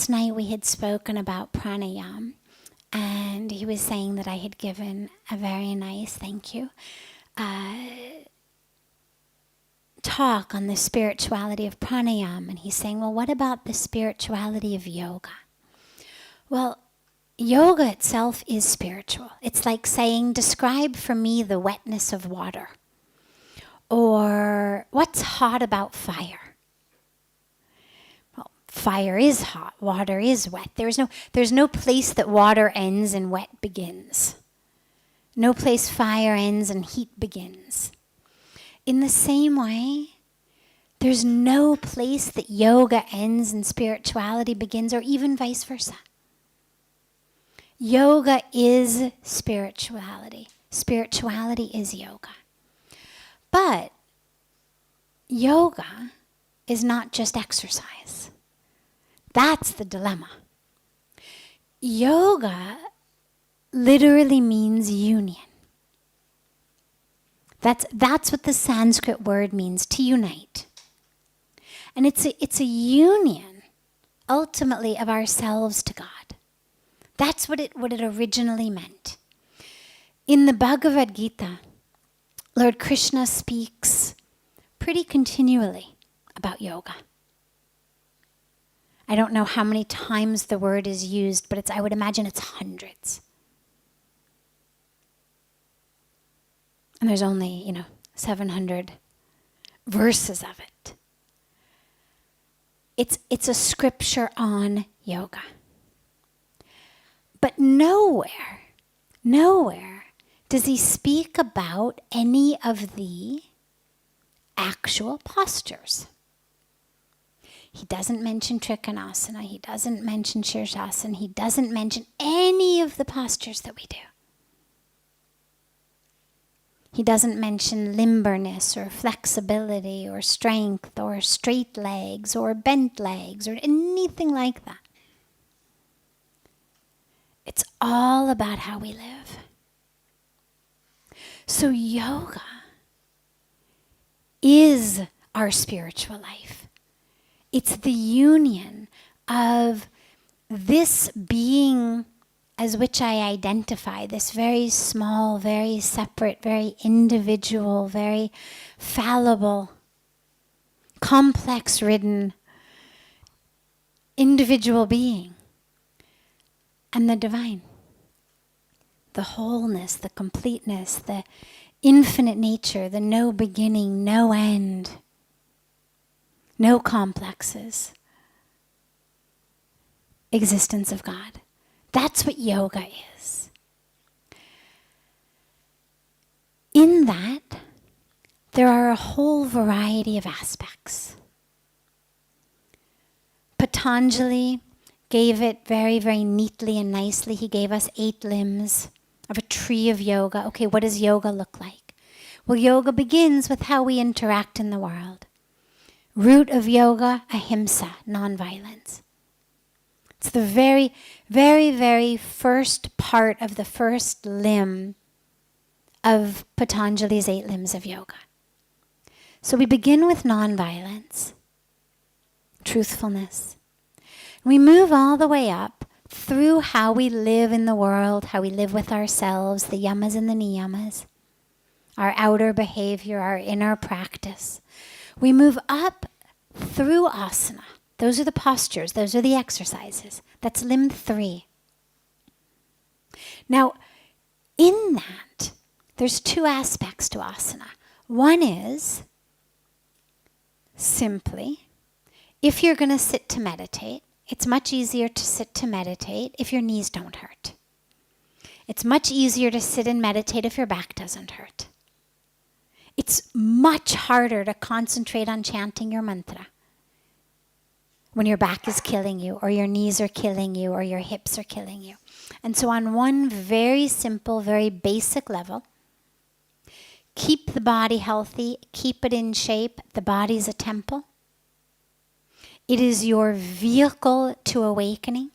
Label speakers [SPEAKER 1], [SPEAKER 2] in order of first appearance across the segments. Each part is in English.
[SPEAKER 1] last night we had spoken about pranayama, and he was saying that I had given a very nice, thank you, talk on the spirituality of pranayama. And he's saying, well, what about the spirituality of yoga? Well, yoga itself is spiritual. It's like saying, describe for me the wetness of water. Or what's hot about fire? Well, fire is hot, water is wet. There's no place that water ends and wet begins. No place fire ends and heat begins. In the same way, there's no place that yoga ends and spirituality begins, or even vice versa. Yoga is spirituality. Spirituality is yoga. But yoga is not just exercise. That's the dilemma. Yoga literally means union. That's what the Sanskrit word means, to unite. And it's a union, ultimately, of ourselves to God. That's what it originally meant. In the Bhagavad Gita, Lord Krishna speaks pretty continually about yoga. I don't know how many times the word is used, but I would imagine it's hundreds. And there's only, 700 verses of it. It's a scripture on yoga. But nowhere does he speak about any of the actual postures. He doesn't mention Trikonasana. He doesn't mention Shirshasana. He doesn't mention any of the postures that we do. He doesn't mention limberness or flexibility or strength or straight legs or bent legs or anything like that. It's all about how we live. So yoga is our spiritual life. It's the union of this being as which I identify, this very small, very separate, very individual, very fallible, complex-ridden individual being, and the divine. The wholeness, the completeness, the infinite nature, the no beginning, no end, no complexes, existence of God. That's what yoga is. In that, there are a whole variety of aspects. Patanjali gave it very, very neatly and nicely. He gave us 8 limbs of a tree of yoga. Okay, what does yoga look like? Well, yoga begins with how we interact in the world. Root of yoga, ahimsa, nonviolence. It's the very, very, very first part of the first limb of Patanjali's 8 limbs of yoga. So we begin with nonviolence, truthfulness. We move all the way up through how we live in the world, how we live with ourselves, the yamas and the niyamas, our outer behavior, our inner practice. We move up through asana. Those are the postures. Those are the exercises. That's limb 3. Now, in that, there's 2 aspects to asana. One is simply, if you're going to sit to meditate, it's much easier to sit to meditate if your knees don't hurt. It's much easier to sit and meditate if your back doesn't hurt. It's much harder to concentrate on chanting your mantra when your back is killing you, or your knees are killing you, or your hips are killing you. And so on one very simple, very basic level, keep the body healthy, keep it in shape. The body's a temple. It is your vehicle to awakening.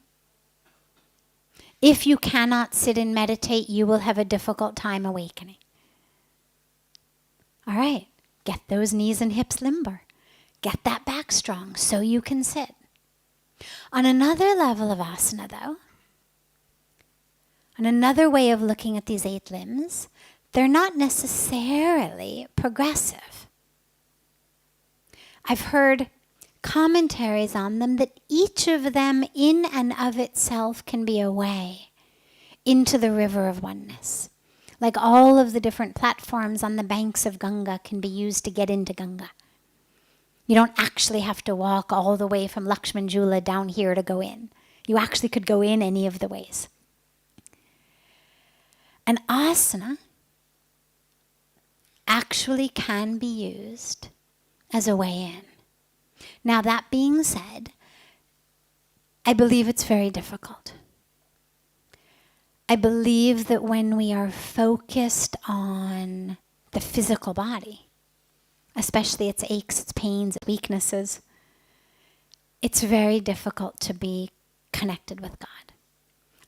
[SPEAKER 1] If you cannot sit and meditate, you will have a difficult time awakening. All right, get those knees and hips limber. Get that back strong so you can sit. On another level of asana, though, on another way of looking at these 8 limbs, they're not necessarily progressive. I've heard commentaries on them that each of them in and of itself can be a way into the river of oneness. Like all of the different platforms on the banks of Ganga can be used to get into Ganga. You don't actually have to walk all the way from Lakshman Jula down here to go in. You actually could go in any of the ways. An asana actually can be used as a way in. Now, that being said, I believe it's very difficult. I believe that when we are focused on the physical body, especially its aches, its pains, its weaknesses, it's very difficult to be connected with God.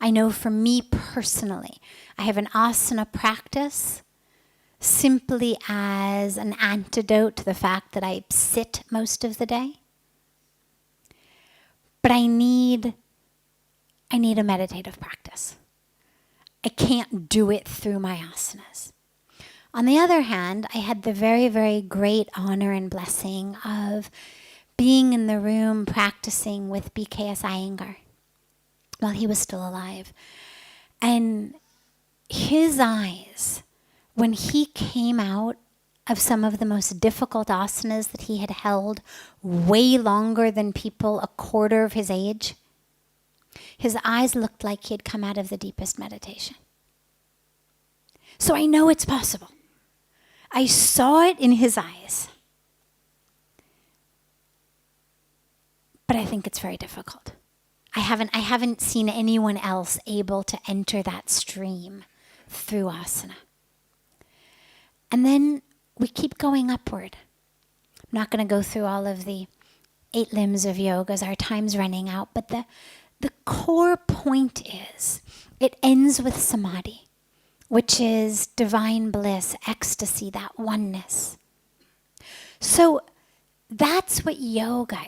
[SPEAKER 1] I know for me personally, I have an asana practice simply as an antidote to the fact that I sit most of the day. But I need a meditative practice. I can't do it through my asanas. On the other hand, I had the very, very great honor and blessing of being in the room practicing with B.K.S. Iyengar while he was still alive. And his eyes, when he came out of some of the most difficult asanas that he had held way longer than people a quarter of his age, his eyes looked like he had come out of the deepest meditation. So I know it's possible. I saw it in his eyes. But I think it's very difficult. I haven't seen anyone else able to enter that stream through asana. And then we keep going upward. I'm not going to go through all of the 8 limbs of yoga as our time's running out, but the core point is it ends with samadhi, which is divine bliss, ecstasy, that oneness. So that's what yoga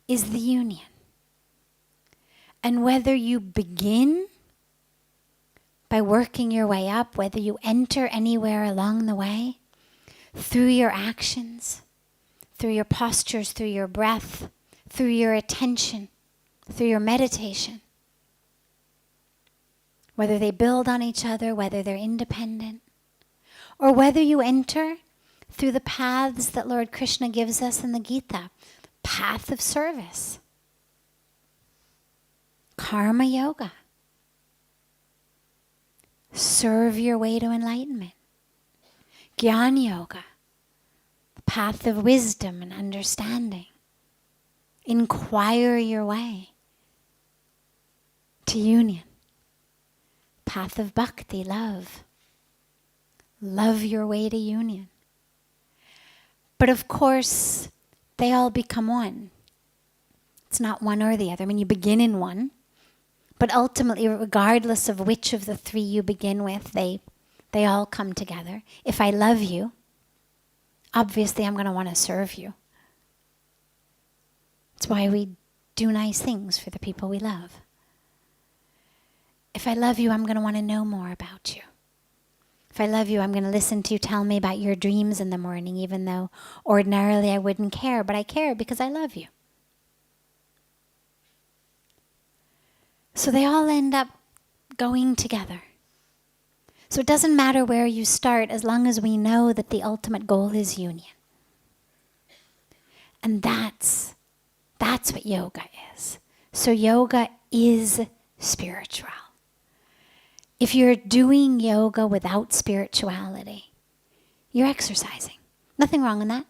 [SPEAKER 1] is the union. And whether you begin by working your way up, whether you enter anywhere along the way, through your actions, through your postures, through your breath, through your attention, through your meditation, whether they build on each other, whether they're independent, or whether you enter through the paths that Lord Krishna gives us in the Gita, path of service, karma yoga, serve your way to enlightenment, jnana yoga, the path of wisdom and understanding, inquire your way to union, path of bhakti, love your way to union. But of course, they all become one. It's not one or the other. I mean, you begin in one, but ultimately, regardless of which of the 3 you begin with, they all come together. If I love you, obviously I'm going to want to serve you. It's why we do nice things for the people we love. If I love you, I'm going to want to know more about you. If I love you, I'm going to listen to you tell me about your dreams in the morning, even though ordinarily I wouldn't care, but I care because I love you. So they all end up going together. So it doesn't matter where you start as long as we know that the ultimate goal is union. And that's what yoga is. So yoga is spiritual. If you're doing yoga without spirituality, you're exercising. Nothing wrong in that.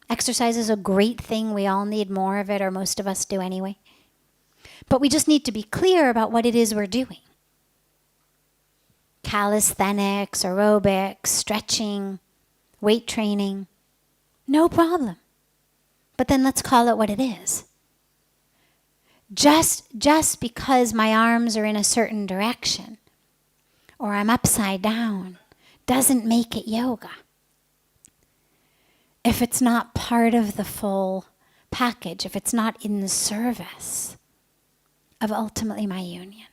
[SPEAKER 1] Exercise is a great thing. We all need more of it, or most of us do anyway. But we just need to be clear about what it is we're doing. Calisthenics, aerobics, stretching, weight training, no problem. But then let's call it what it is. Just because my arms are in a certain direction or I'm upside down doesn't make it yoga. If it's not part of the full package if it's not in the service of ultimately my union.